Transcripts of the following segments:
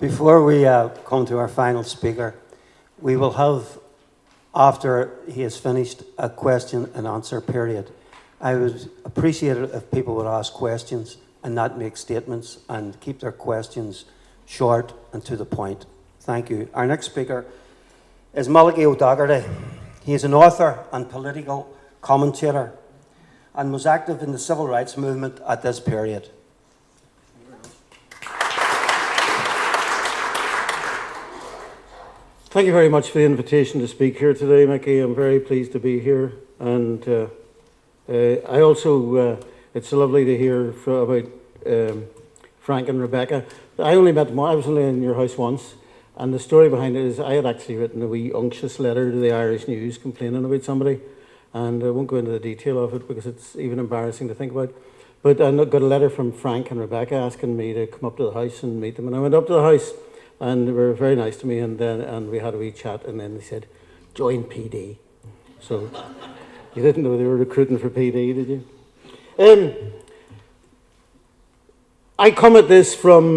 Before we come to our final speaker, we will have, after he has finished, a question and answer period. I would appreciate it if people would ask questions and not make statements and keep their questions short and to the point. Thank you. Our next speaker is Malachi O'Doherty. He is an author and political commentator and was active in the civil rights movement at this period. Thank you very much for the invitation to speak here today, Mickey. I'm very pleased to be here, and I also, it's lovely to hear about Frank and Rebecca. I only met them, I was only in your house once, and the story behind it is I had actually written a wee unctuous letter to the Irish News complaining about somebody, and I won't go into the detail of it because it's even embarrassing to think about. But I got a letter from Frank and Rebecca asking me to come up to the house and meet them, and I went up to the house. And they were very nice to me, and we had a wee chat, and then they said, join PD. So you didn't know they were recruiting for PD, did you? I come at this from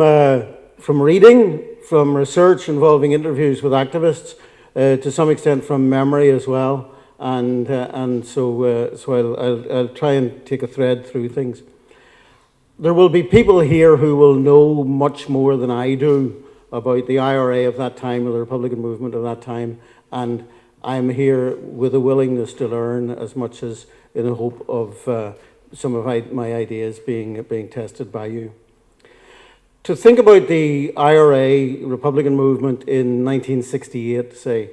reading, from research involving interviews with activists, to some extent from memory as well, and so I'll try and take a thread through things. There will be people here who will know much more than I do about the IRA of that time, or the Republican movement of that time, and I'm here with a willingness to learn as much as in a hope of some of my ideas being tested by you. To think about the IRA Republican movement in 1968, say,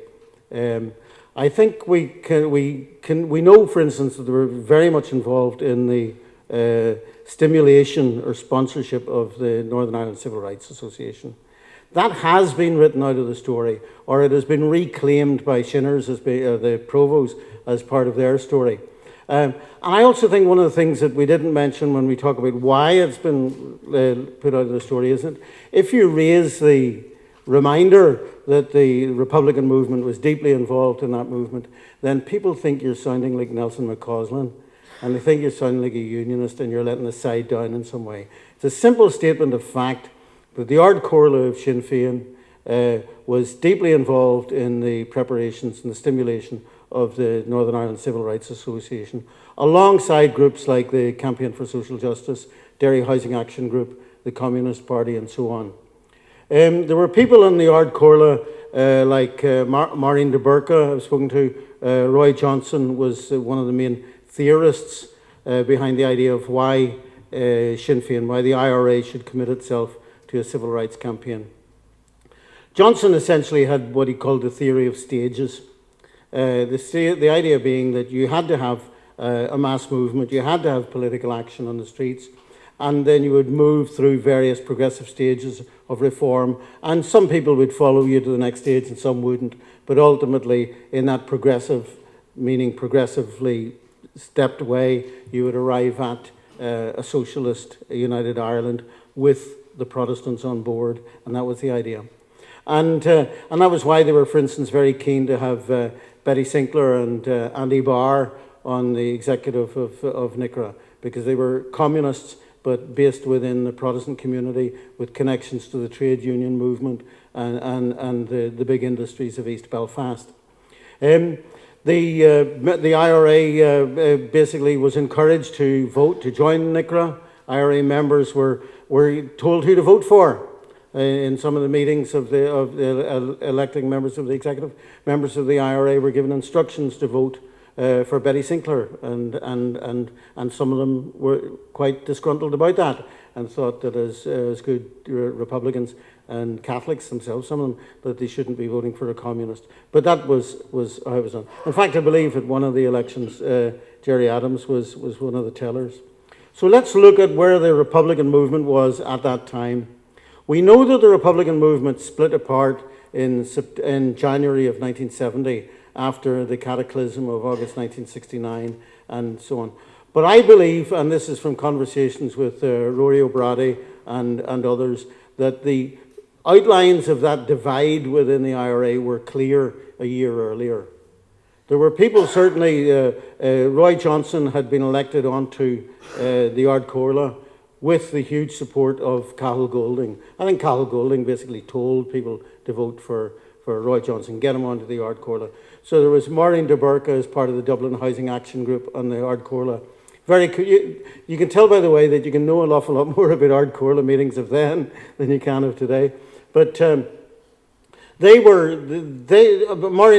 I think we know, for instance, that they were very much involved in the stimulation or sponsorship of the Northern Ireland Civil Rights Association. That has been written out of the story, or it has been reclaimed by Shinners, as the Provost, as part of their story. And I also think one of the things that we didn't mention when we talk about why it's been put out of the story isn't, if you raise the reminder that the Republican movement was deeply involved in that movement, then people think you're sounding like Nelson McCausland, and they think you're sounding like a unionist and you're letting the side down in some way. It's a simple statement of fact that the Ard Comhairle of Sinn Féin was deeply involved in the preparations and the stimulation of the Northern Ireland Civil Rights Association, alongside groups like the Campaign for Social Justice, Derry Housing Action Group, the Communist Party, and so on. There were people in the Ard Comhairle like Maureen de Burca, I've spoken to. Roy Johnson was one of the main theorists behind the idea of why Sinn Féin, why the IRA should commit itself to a civil rights campaign. Johnson essentially had what he called the theory of stages. The idea being that you had to have a mass movement, you had to have political action on the streets, and then you would move through various progressive stages of reform, and some people would follow you to the next stage and some wouldn't, but ultimately in that progressive, meaning progressively stepped way, you would arrive at a socialist United Ireland with the Protestants on board, and that was the idea. And that was why they were, for instance, very keen to have Betty Sinclair and Andy Barr on the executive of NICRA, because they were communists, but based within the Protestant community with connections to the trade union movement and the big industries of East Belfast. The IRA basically was encouraged to vote to join NICRA. IRA members were told who to vote for in some of the meetings of the electing members of the executive. Members of the IRA were given instructions to vote for Betty Sinclair, and some of them were quite disgruntled about that and thought that as good Republicans and Catholics themselves, some of them, that they shouldn't be voting for a communist. But that was how it was done. In fact, I believe at one of the elections, Gerry Adams was one of the tellers. So let's look at where the Republican movement was at that time. We know that the Republican movement split apart in January of 1970 after the cataclysm of August 1969 and so on. But I believe, and this is from conversations with Rory O'Brady and others, that the outlines of that divide within the IRA were clear a year earlier. There were people, certainly, Roy Johnson had been elected onto the Ard Comhairle with the huge support of Cathal Golding. I think Cathal Golding basically told people to vote for Roy Johnson, get him onto the Ard Corla. So there was Maureen de Burca as part of the Dublin Housing Action Group on the Ard Corla. You can tell by the way that you can know an awful lot more about Ard Corla meetings of then than you can of today. But Maureen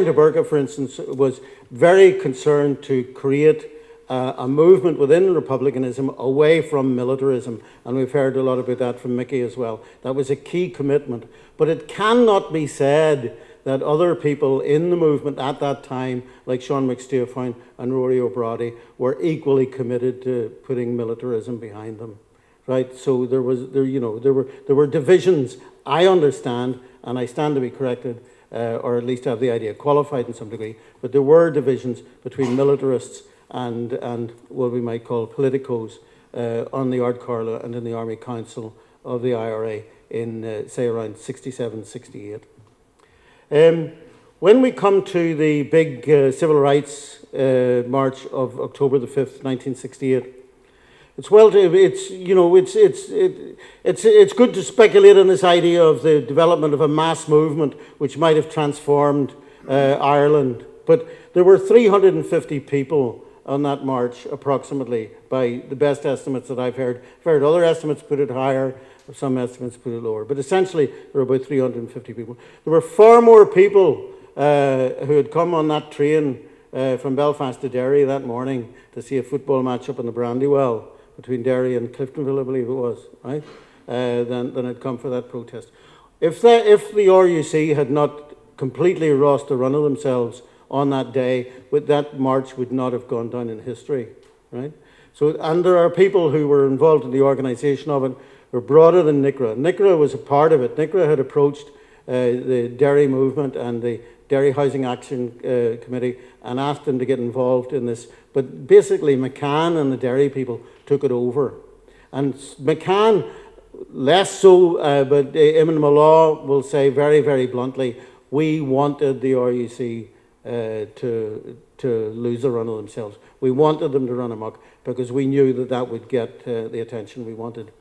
de Burca, for instance, was very concerned to create a movement within republicanism away from militarism, and we've heard a lot about that from Mickey as well. That was a key commitment. But it cannot be said that other people in the movement at that time, like Sean McSteofine and Rory O'Brady, were equally committed to putting militarism behind them, right? So there were divisions. I understand, and I stand to be corrected, or at least have the idea qualified in some degree. But there were divisions between militarists and what we might call politicos on the Ard Corla and in the Army Council of the IRA in, say, around 67, 68. When we come to the big civil rights march of October the 5th, 1968, it's good to speculate on this idea of the development of a mass movement which might have transformed Ireland. But there were 350 people on that march, approximately, by the best estimates that I've heard. I've heard other estimates put it higher, some estimates put it lower. But essentially, there were about 350 people. There were far more people who had come on that train from Belfast to Derry that morning to see a football match up in the Brandywell between Derry and Cliftonville, I believe it was, right? Than had come for that protest. If the RUC had not completely lost the run of themselves on that day, that march would not have gone down in history, right? So, and there are people who were involved in the organisation of it, were broader than NICRA. NICRA was a part of it. NICRA had approached the Derry movement and the Derry Housing Action Committee and asked them to get involved in this. But basically, McCann and the Derry people took it over. And McCann, less so, but Eamon Mallow will say very, very bluntly, we wanted the RUC to lose the run of themselves. We wanted them to run amok because we knew that that would get the attention we wanted.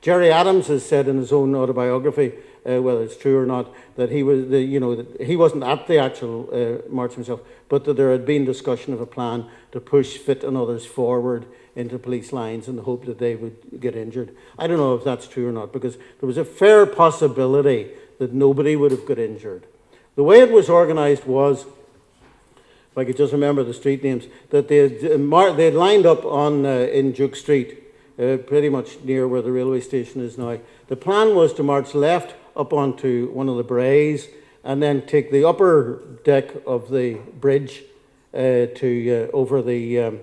Gerry Adams has said in his own autobiography, whether it's true or not, that he was, that he wasn't at the actual march himself, but that there had been discussion of a plan to push Fit and others forward into police lines in the hope that they would get injured. I don't know if that's true or not, because there was a fair possibility that nobody would have got injured. The way it was organised was, if I could just remember the street names, that they had lined up on in Duke Street, pretty much near where the railway station is now. The plan was to march left up onto one of the braes and then take the upper deck of the bridge over the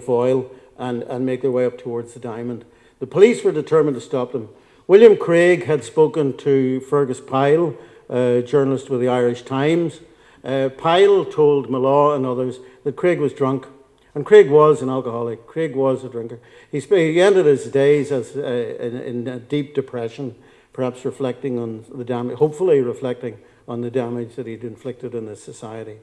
Foyle and make their way up towards the Diamond. The police were determined to stop them. William Craig had spoken to Fergus Pyle, a journalist with the Irish Times. Pyle told Mallow and others that Craig was drunk. And Craig was an alcoholic. Craig was a drinker. He ended his days in a deep depression, perhaps reflecting on the damage, hopefully reflecting on the damage that he'd inflicted in this society.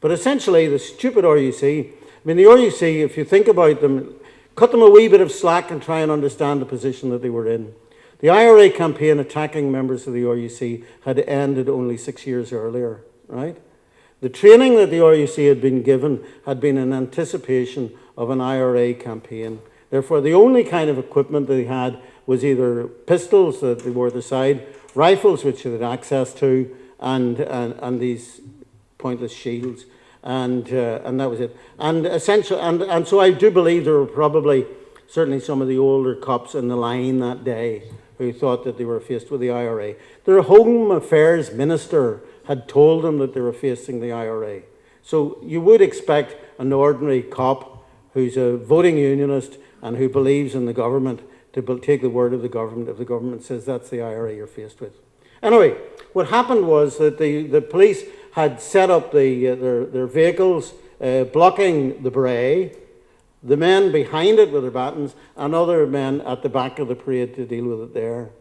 But essentially, the stupid RUC, the RUC, if you think about them, cut them a wee bit of slack and try and understand the position that they were in. The IRA campaign attacking members of the RUC had ended only 6 years earlier, right? The training that the RUC had been given had been in anticipation of an IRA campaign. Therefore, the only kind of equipment they had was either pistols that they wore at the side, rifles which they had access to, and these pointless shields, and that was it. And so I do believe there were probably certainly some of the older cops in the line that day who thought that they were faced with the IRA. Their Home Affairs Minister had told them that they were facing the IRA. So you would expect an ordinary cop who's a voting unionist and who believes in the government to take the word of the government if the government says that's the IRA you're faced with. Anyway, what happened was that the police had set up their vehicles blocking the Bray, the men behind it with their batons, and other men at the back of the parade to deal with it there.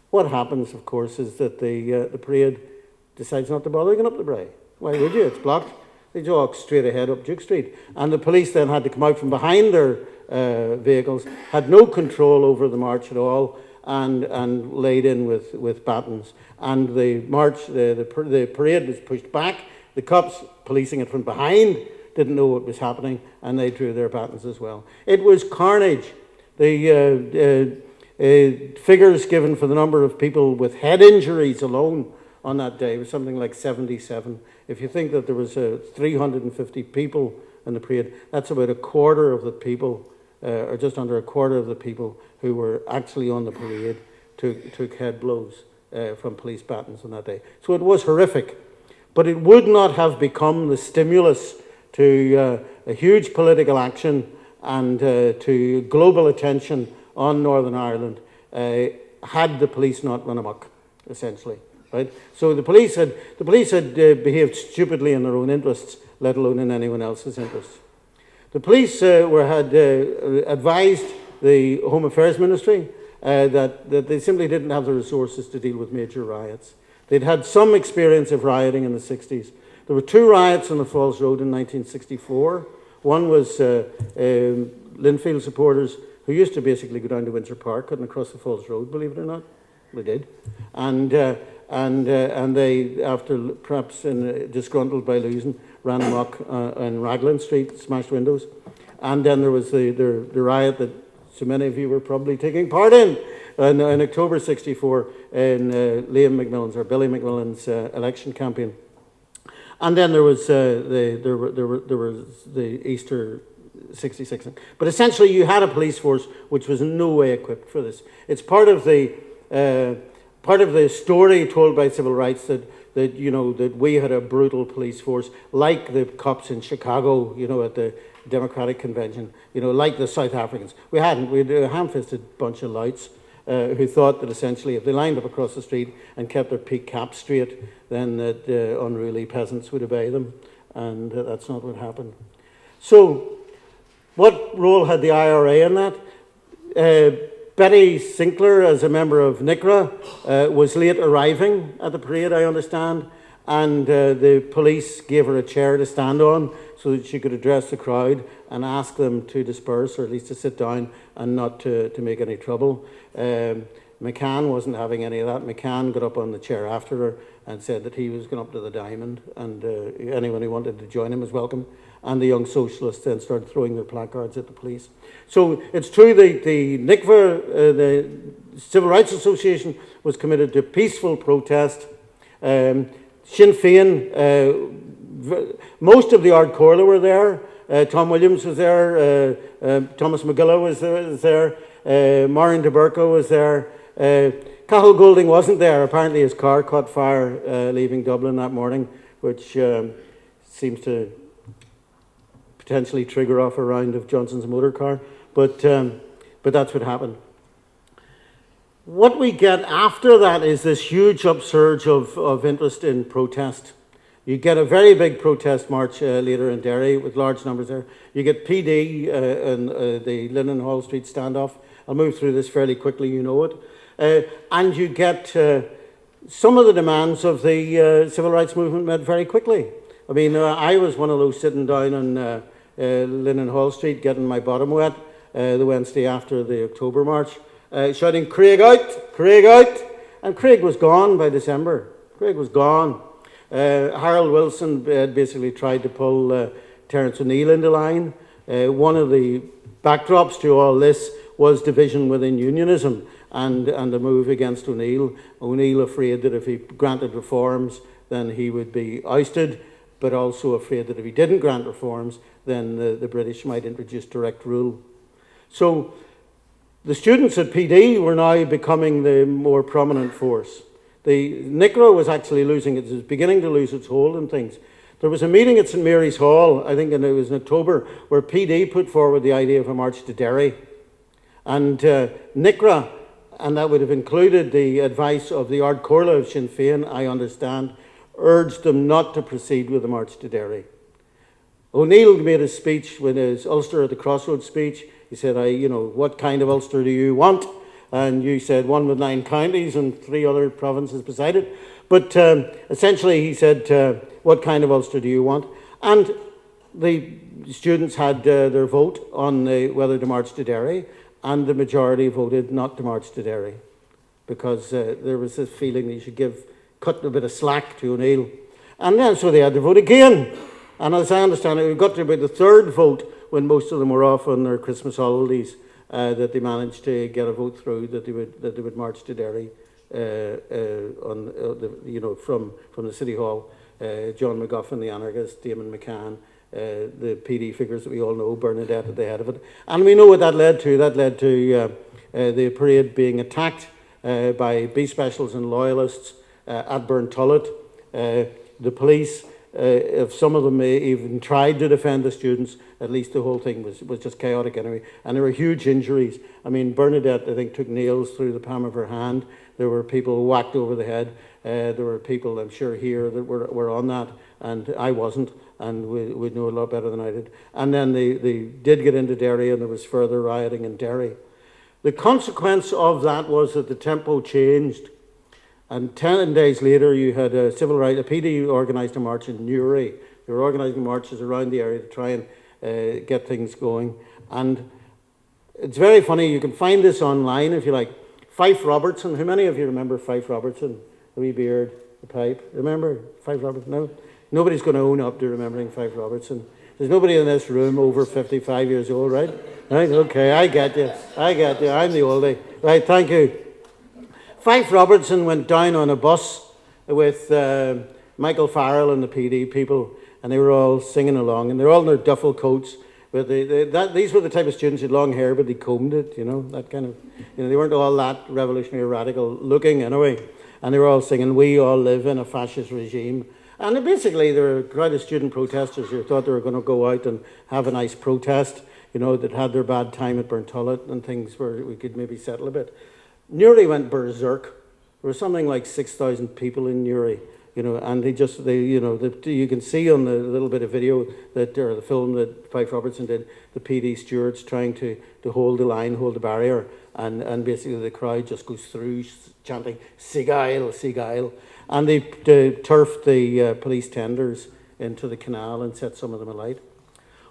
What happens, of course, is that the parade decides not to bother going up the Bray. Why would you? It's blocked. They walk straight ahead up Duke Street. And the police then had to come out from behind their vehicles, had no control over the march at all, and laid in with batons. And the march, the parade was pushed back. The cops policing it from behind didn't know what was happening, and they drew their batons as well. It was carnage. The figures given for the number of people with head injuries alone on that day was something like 77. If you think that there was 350 people in the parade, that's about a quarter of the people, or just under a quarter of the people who were actually on the parade took head blows from police batons on that day. So it was horrific. But it would not have become the stimulus to a huge political action and to global attention on Northern Ireland had the police not run amok, essentially. Right? So the police had behaved stupidly in their own interests, let alone in anyone else's interests. The police had advised the Home Affairs Ministry that they simply didn't have the resources to deal with major riots. They'd had some experience of rioting in the 60s. There were 2 riots on the Falls Road in 1964. One was Linfield supporters who used to basically go down to Windsor Park, cutting across the Falls Road, believe it or not. They did. And they, after perhaps disgruntled by losing, ran amok on Raglan Street, smashed windows. And then there was the riot that so many of you were probably taking part in October 64 in Liam McMillan's or Billy McMillan's election campaign. And then there was the Easter 66. But essentially, you had a police force which was in no way equipped for this. It's part of the story told by civil rights that we had a brutal police force, like the cops in Chicago, at the Democratic Convention, like the South Africans. We hadn't. We had a ham-fisted bunch of louts who thought that essentially if they lined up across the street and kept their peak caps straight, then that unruly peasants would obey them, and that's not what happened. So, what role had the IRA in that? Betty Sinclair, as a member of NICRA, was late arriving at the parade, I understand, and the police gave her a chair to stand on so that she could address the crowd and ask them to disperse, or at least to sit down and not to make any trouble. McCann wasn't having any of that. McCann got up on the chair after her and said that he was going up to the Diamond, and anyone who wanted to join him was welcome. And the Young Socialists then started throwing their placards at the police. So it's true the NICVA, the Civil Rights Association, was committed to peaceful protest. Sinn Féin, most of the Ard Corla were there. Tom Williams was there. Thomas McGillough was there. Maureen de Burco was there. Cathal Goulding wasn't there. Apparently his car caught fire leaving Dublin that morning, which seems to potentially trigger off a round of Johnson's motor car. But that's what happened. What we get after that is this huge upsurge of interest in protest. You get a very big protest march later in Derry with large numbers there. You get PD and the Lennon Hall Street standoff. I'll move through this fairly quickly, you know it. And you get some of the demands of the civil rights movement met very quickly. I mean, I was one of those sitting down on Lennon Hall Street getting my bottom wet the Wednesday after the October March, shouting, "Craig out! Craig out!" And Craig was gone by December. Craig was gone. Harold Wilson had basically tried to pull Terence O'Neill into line. One of the backdrops to all this was division within unionism and a move against O'Neill. O'Neill afraid that if he granted reforms, then he would be ousted, but also afraid that if he didn't grant reforms, then the British might introduce direct rule. So the students at PD were now becoming the more prominent force. The NICRA was actually it was beginning to lose its hold on things. There was a meeting at St Mary's Hall, I think it was in October, where PD put forward the idea of a march to Derry. And NICRA, and that would have included the advice of the Ard Corla of Sinn Féin, I understand, urged them not to proceed with the march to Derry. O'Neill made a speech with his Ulster at the Crossroads speech. He said, what kind of Ulster do you want? And you said one with 9 counties and 3 other provinces beside it. But essentially he said, what kind of Ulster do you want? And the students had their vote on whether to march to Derry, and the majority voted not to march to Derry, because there was this feeling that you should cut a bit of slack to O'Neill. And then so they had to vote again. And as I understand it, we got to about the third vote, when most of them were off on their Christmas holidays, that they managed to get a vote through that they would march to Derry from the City Hall. John McGuffin, the anarchist, Damon McCann, the PD figures that we all know, Bernadette at the head of it. And we know what that led to. That led to the parade being attacked by B specials and loyalists at Burntullet. The police, if some of them even tried to defend the students, at least the whole thing was just chaotic anyway. And there were huge injuries. I mean, Bernadette, I think, took nails through the palm of her hand. There were people whacked over the head. There were people, I'm sure, here that were on that, and I wasn't, and we know a lot better than I did. And then they did get into Derry, and there was further rioting in Derry. The consequence of that was that the tempo changed. And 10 days later, you had a PD organised a march in Newry. They were organising marches around the area to try and get things going. And it's very funny, you can find this online if you like. Fife Robertson, how many of you remember Fife Robertson? The wee beard, the pipe. Remember Fife Robertson? No? Nobody's going to own up to remembering Fife Robertson. There's nobody in this room over 55 years old, right? Right? Okay, I get you. I'm the oldie. Right, thank you. Fife Robertson went down on a bus with Michael Farrell and the PD people, and they were all singing along, and they're all in their duffel coats. But these were the type of students who had long hair, but they combed it, that kind of, they weren't all that revolutionary radical looking anyway. And they were all singing, "We all live in a fascist regime." And basically, there were a crowd of student protesters who thought they were going to go out and have a nice protest, that had their bad time at Burntullet and things where we could maybe settle a bit. Newry went berserk. There was something like 6,000 people in Newry, and you can see on the little bit of video or the film that Fife Robertson did, the PD stewards trying to hold the line, hold the barrier, and basically the crowd just goes through chanting "Sieg Heil, Sieg Heil," and they turfed the police tenders into the canal and set some of them alight.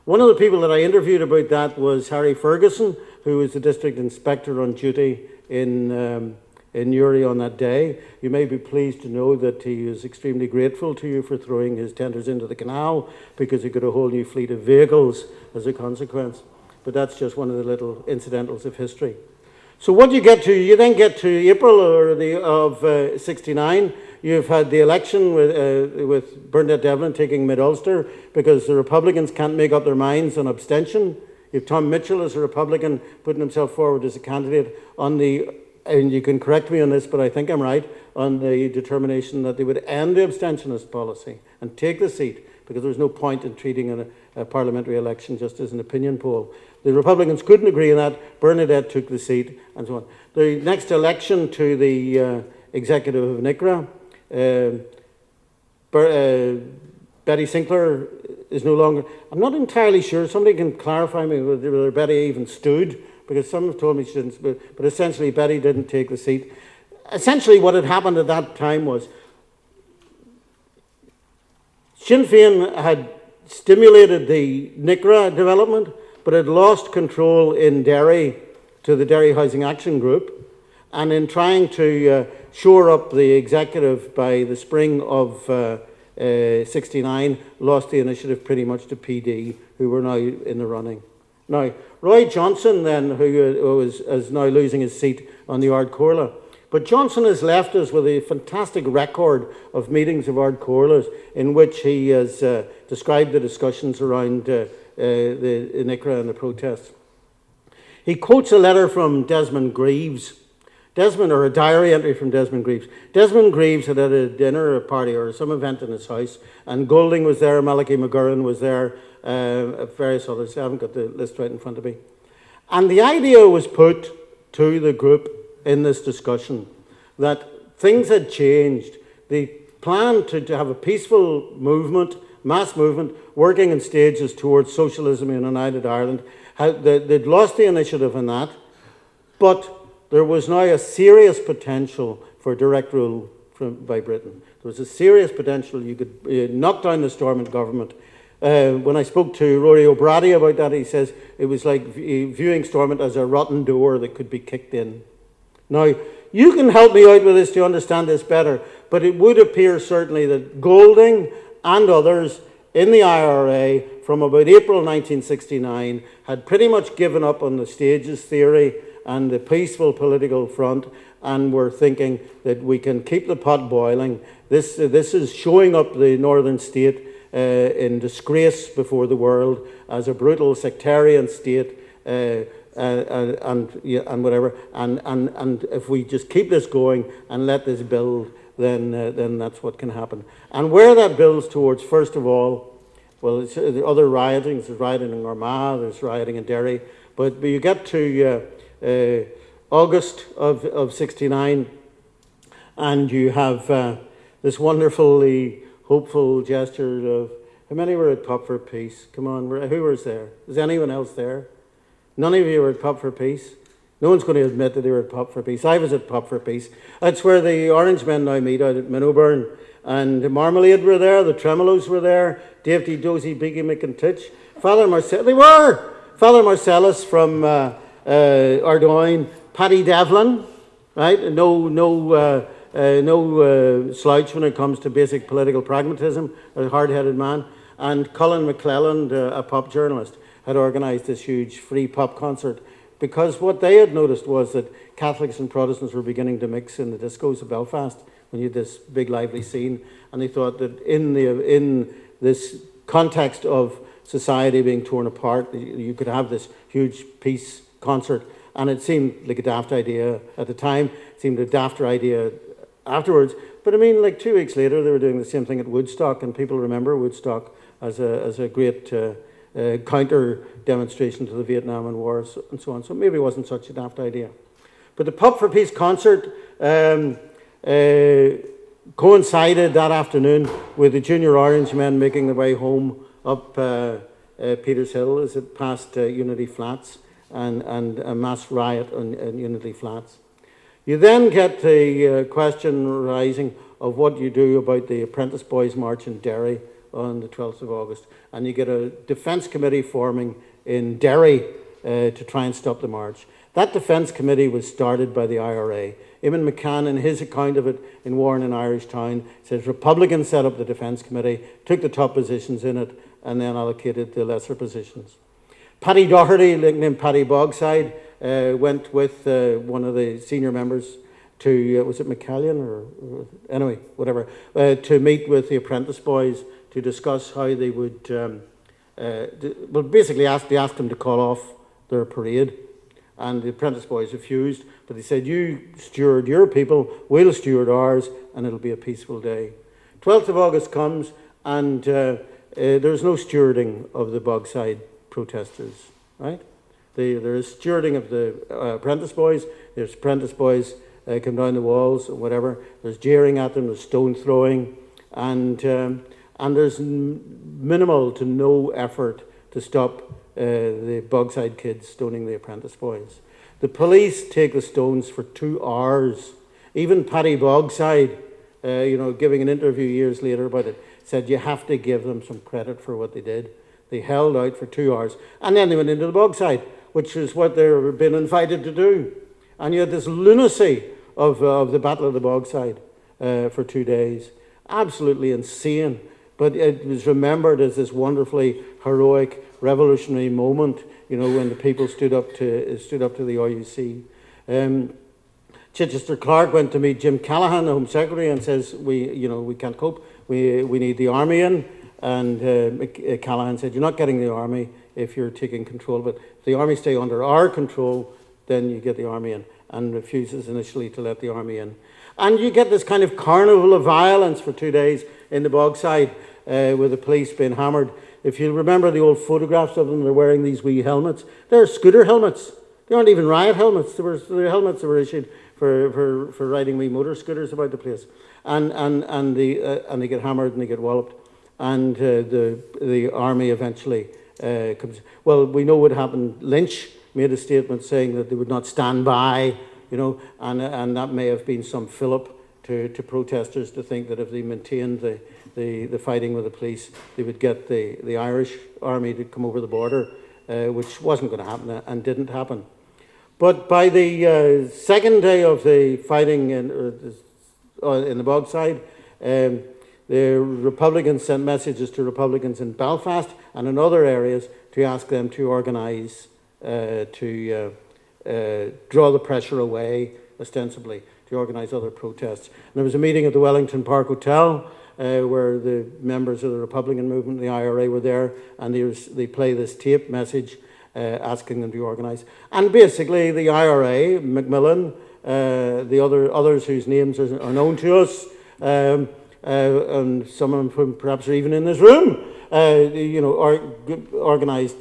One of the people that I interviewed about that was Harry Ferguson, who was the district inspector on duty in Newry on that day. You may be pleased to know that he is extremely grateful to you for throwing his tenders into the canal, because he got a whole new fleet of vehicles as a consequence. But that's just one of the little incidentals of history. So what you get to, you then get to April of 69. You've had the election with Bernadette Devlin taking Mid-Ulster because the Republicans can't make up their minds on abstention. You have Tom Mitchell as a Republican putting himself forward as a candidate on and you can correct me on this, but I think I'm right, on the determination that they would end the abstentionist policy and take the seat, because there was no point in treating a parliamentary election just as an opinion poll. The Republicans couldn't agree on that. Bernadette took the seat, and so on. The next election to the executive of NICRA, Betty Sinclair is no longer... I'm not entirely sure. Somebody can clarify me whether Betty even stood, because some have told me she didn't. But essentially, Betty didn't take the seat. Essentially, what had happened at that time was Sinn Féin had stimulated the NICRA development, but had lost control in Derry to the Derry Housing Action Group. And in trying to shore up the executive by the spring of 69, lost the initiative pretty much to PD, who were now in the running. Now, Roy Johnson then, who is now losing his seat on the Ard Comhairle. But Johnson has left us with a fantastic record of meetings of Ard Comhairle in which he has described the discussions around the NICRA and the protests. He quotes a letter from Desmond Greaves. Or a diary entry from Desmond Greaves. Desmond Greaves had a dinner, a party, or some event in his house, and Golding was there, Malachi McGurran was there, various others. I haven't got the list right in front of me. And the idea was put to the group in this discussion that things had changed. The plan to have a peaceful movement, mass movement, working in stages towards socialism in United Ireland, they'd lost the initiative in that, but there was now a serious potential for direct rule by Britain. There was a serious potential. You could knock down the Stormont government. When I spoke to Rory O'Brady about that, he says it was like viewing Stormont as a rotten door that could be kicked in. Now, you can help me out with this to understand this better, but it would appear certainly that Golding and others in the IRA from about April 1969 had pretty much given up on the stages theory and the peaceful political front, and were thinking that we can keep the pot boiling. This is showing up the northern state in disgrace before the world as a brutal sectarian state, and whatever. And if we just keep this going and let this build, then that's what can happen. And where that builds towards, first of all, well, it's other rioting. There's rioting in Armagh, there's rioting in Derry, but you get to August of 69, and you have this wonderfully hopeful gesture of, how many were at Pop for Peace? Come on, who was there? Is anyone else there? None of you were at Pop for Peace. No one's going to admit that they were at Pop for Peace. I was at Pop for Peace. That's where the Orange Men now meet, out at Minnoburn. And the Marmalade were there, the Tremolos were there, Dave D. Dozy, Biggie McIntitch, Father Marcellus, they were! Father Marcellus from Ardoyne, Paddy Devlin, right? No slouch when it comes to basic political pragmatism, a hard-headed man. And Colin McClelland, a pop journalist, had organised this huge free pop concert, because what they had noticed was that Catholics and Protestants were beginning to mix in the discos of Belfast when you had this big lively scene, and they thought that in this context of society being torn apart, you could have this huge peace concert. And it seemed like a daft idea at the time. It seemed a dafter idea afterwards. But I mean, like 2 weeks later, they were doing the same thing at Woodstock, and people remember Woodstock as a great counter demonstration to the Vietnam War and so on. So maybe it wasn't such a daft idea. But the Pop for Peace concert coincided that afternoon with the Junior Orange Men making their way home up Peters Hill as it passed Unity Flats, and a mass riot on Unity Flats. You then get the question rising of what you do about the Apprentice Boys March in Derry on the 12th of August. And you get a defence committee forming in Derry to try and stop the march. That defence committee was started by the IRA. Eamon McCann, in his account of it in Warren and Irish Town, says Republicans set up the defence committee, took the top positions in it, and then allocated the lesser positions. Paddy Doherty, nicknamed Paddy Bogside, went with one of the senior members to, was it McCallion or anyway, whatever, to meet with the Apprentice Boys to discuss how they would, well, basically they asked them to call off their parade, and the Apprentice Boys refused, but they said, you steward your people, we'll steward ours, and it'll be a peaceful day. 12th of August comes, and there's no stewarding of the Bogside protesters, right? There is stewarding of the Apprentice Boys. There's Apprentice Boys come down the walls or whatever. There's jeering at them, there's stone throwing, and there's minimal to no effort to stop the Bogside kids stoning the Apprentice Boys. The police take the stones for 2 hours. Even Paddy Bogside, giving an interview years later about it, said you have to give them some credit for what they did. They held out for 2 hours, and then they went into the Bogside, which is what they've been invited to do. And you had this lunacy of the Battle of the Bogside for 2 days. Absolutely insane. But it was remembered as this wonderfully heroic revolutionary moment, when the people stood up to the RUC. Chichester Clark went to meet Jim Callaghan, the Home Secretary, and says, we can't cope. We need the army in. And Callaghan said, you're not getting the army if you're taking control of it. If the army stay under our control, then you get the army in, and refuses initially to let the army in. And you get this kind of carnival of violence for 2 days in the Bogside with the police being hammered. If you remember the old photographs of them, they're wearing these wee helmets. They're scooter helmets. They aren't even riot helmets. They're helmets that were issued for riding wee motor scooters about the place. And they get hammered and they get walloped. And the army eventually comes. Well, we know what happened. Lynch made a statement saying that they would not stand by, and that may have been some fillip to protesters to think that if they maintained the fighting with the police, they would get the Irish army to come over the border, which wasn't going to happen and didn't happen. But by the second day of the fighting in the Bogside, the Republicans sent messages to Republicans in Belfast and in other areas to ask them to organise, to draw the pressure away, ostensibly, to organise other protests. And there was a meeting at the Wellington Park Hotel where the members of the Republican movement, the IRA, were there, and they play this tape message asking them to organise. And basically, the IRA, Macmillan, the others whose names are known to us, and some of them perhaps are even in this room, organised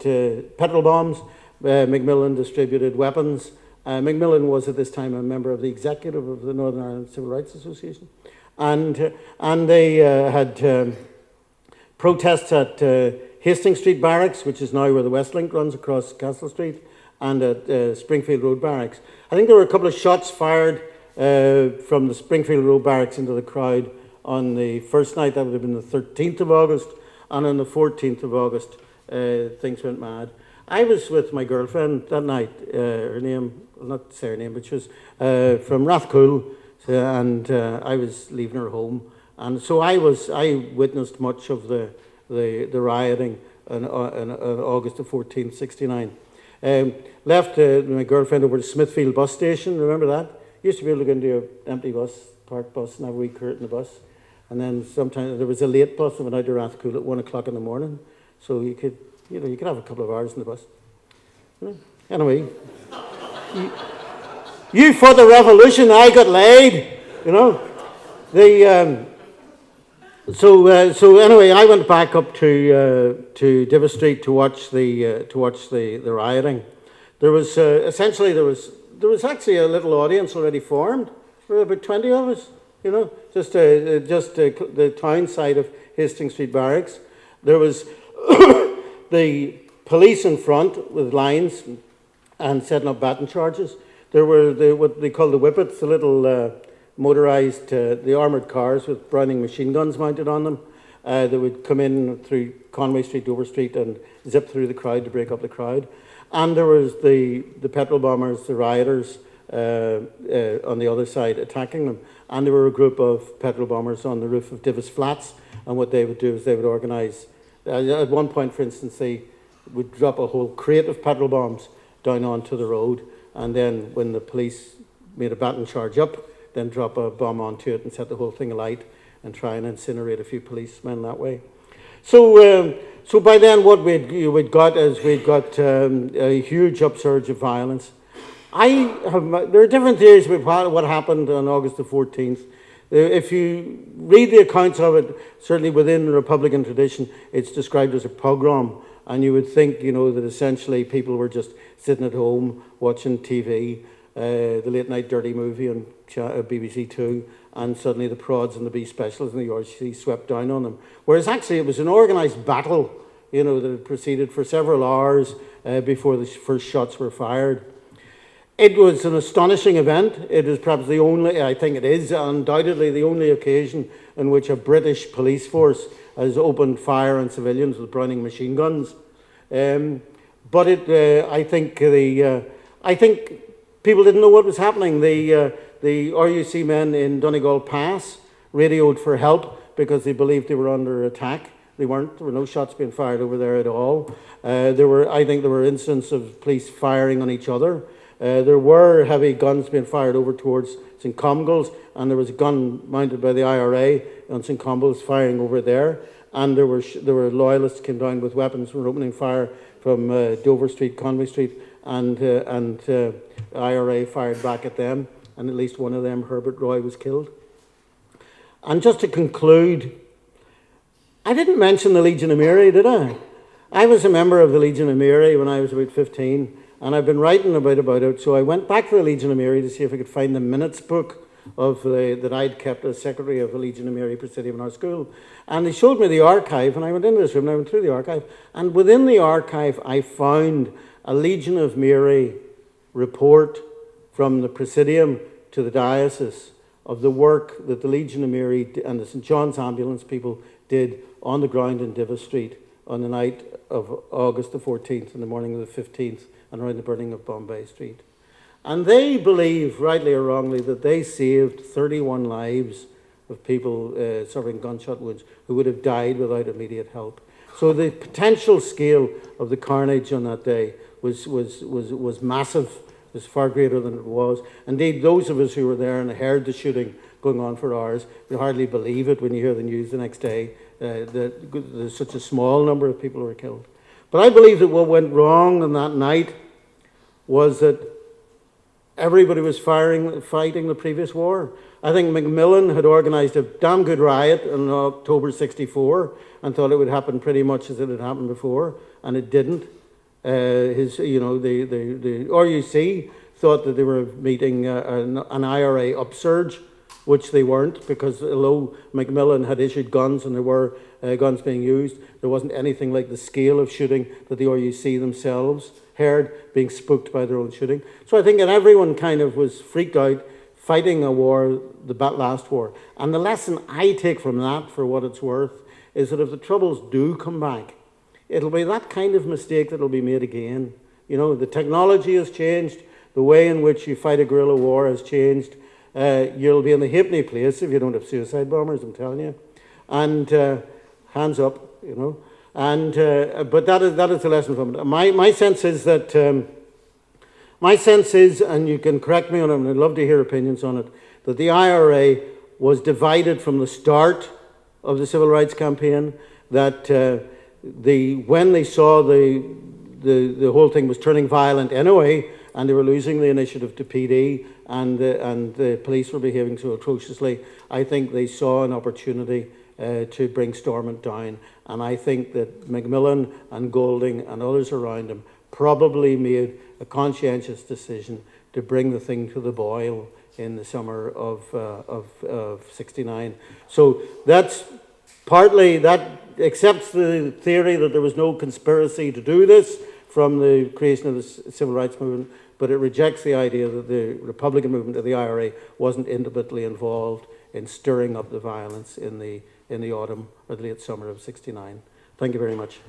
petrol bombs. Macmillan distributed weapons. Macmillan was at this time a member of the executive of the Northern Ireland Civil Rights Association, and they had protests at Hastings Street Barracks, which is now where the Westlink runs across Castle Street, and at Springfield Road Barracks. I think there were a couple of shots fired from the Springfield Road Barracks into the crowd on the first night. That would have been the 13th of August, and on the 14th of August, things went mad. I was with my girlfriend that night. Her name, I'll not say her name, but she was from Rathcoole, and I was leaving her home. And so I witnessed much of the rioting on August the 14th, 69. Left my girlfriend over to Smithfield bus station. Remember that? Used to be able to go into an empty bus, parked bus, and have a wee curtain in the bus. And then sometimes there was a late bus that went out to Rathcoole at 1 o'clock in the morning, so you could have a couple of hours in the bus. Anyway, you for the revolution, I got laid. So anyway, I went back up to Divis Street to watch the rioting. There was actually a little audience already formed. There were about 20 of us. Just the town side of Hastings Street Barracks. There was the police in front with lines and setting up baton charges. There were what they call the whippets, the little motorised, the armoured cars with Browning machine guns mounted on them. They would come in through Conway Street, Dover Street, and zip through the crowd to break up the crowd. And there was the petrol bombers, the rioters, on the other side attacking them. And there were a group of petrol bombers on the roof of Divis Flats, and what they would do is they would organise, at one point, for instance, they would drop a whole crate of petrol bombs down onto the road, and then when the police made a baton charge up, then drop a bomb onto it and set the whole thing alight and try and incinerate a few policemen that way. So by then what we'd got a huge upsurge of violence. There are different theories about what happened on August the 14th. If you read the accounts of it, certainly within the Republican tradition, it's described as a pogrom, and you would think, that essentially people were just sitting at home watching TV, the late night dirty movie on BBC Two, and suddenly the prods and the B specials and the RCC swept down on them. Whereas actually it was an organised battle, that had proceeded for several hours before the first shots were fired. It was an astonishing event. It is perhaps undoubtedly the only occasion in which a British police force has opened fire on civilians with Browning machine guns. But I think people didn't know what was happening. The RUC men in Donegal Pass radioed for help because they believed they were under attack. They weren't. There were no shots being fired over there at all. There were incidents of police firing on each other. There were heavy guns being fired over towards St. Comgall's, and there was a gun mounted by the IRA on St. Comgall's firing over there. And there were loyalists came down with weapons, were opening fire from Dover Street, Conway Street, and IRA fired back at them. And at least one of them, Herbert Roy, was killed. And just to conclude, I didn't mention the Legion of Mary, did I? I was a member of the Legion of Mary when I was about 15. And I've been writing about it, so I went back to the Legion of Mary to see if I could find the minutes book that I'd kept as secretary of the Legion of Mary Presidium in our school. And they showed me the archive, and I went into this room and I went through the archive. And within the archive, I found a Legion of Mary report from the Presidium to the diocese of the work that the Legion of Mary and the St. John's Ambulance people did on the ground in Divis Street on the night of August the 14th and the morning of the 15th and around the burning of Bombay Street. And they believe, rightly or wrongly, that they saved 31 lives of people suffering gunshot wounds who would have died without immediate help. So the potential scale of the carnage on that day was massive, was far greater than it was. Indeed, those of us who were there and heard the shooting going on for hours, you hardly believe it when you hear the news the next day that such a small number of people were killed. But I believe that what went wrong on that night was that everybody was fighting the previous war. I think Macmillan had organised a damn good riot in October '64 and thought it would happen pretty much as it had happened before, and it didn't. The RUC thought that they were meeting an IRA upsurge, which they weren't, because although Macmillan had issued guns and there were guns being used, there wasn't anything like the scale of shooting that the RUC themselves heard being spooked by their own shooting. So I think that everyone kind of was freaked out, fighting a war, the last war. And the lesson I take from that, for what it's worth, is that if the Troubles do come back, it'll be that kind of mistake that will be made again. You know, the technology has changed, the way in which you fight a guerrilla war has changed. You'll be in the halfpenny place if you don't have suicide bombers, I'm telling you. And hands up, you know. And but that is the lesson from it. My sense is that and you can correct me on it, and I'd love to hear opinions on it, that the IRA was divided from the start of the civil rights campaign. That when they saw the whole thing was turning violent anyway, and they were losing the initiative to PD, and the police were behaving so atrociously, I think they saw an opportunity to bring Stormont down. And I think that Macmillan and Golding and others around him probably made a conscientious decision to bring the thing to the boil in the summer of '69. So that's partly, that accepts the theory that there was no conspiracy to do this from the creation of the civil rights movement, but it rejects the idea that the Republican movement of the IRA wasn't intimately involved in stirring up the violence in the autumn or the late summer of '69. Thank you very much.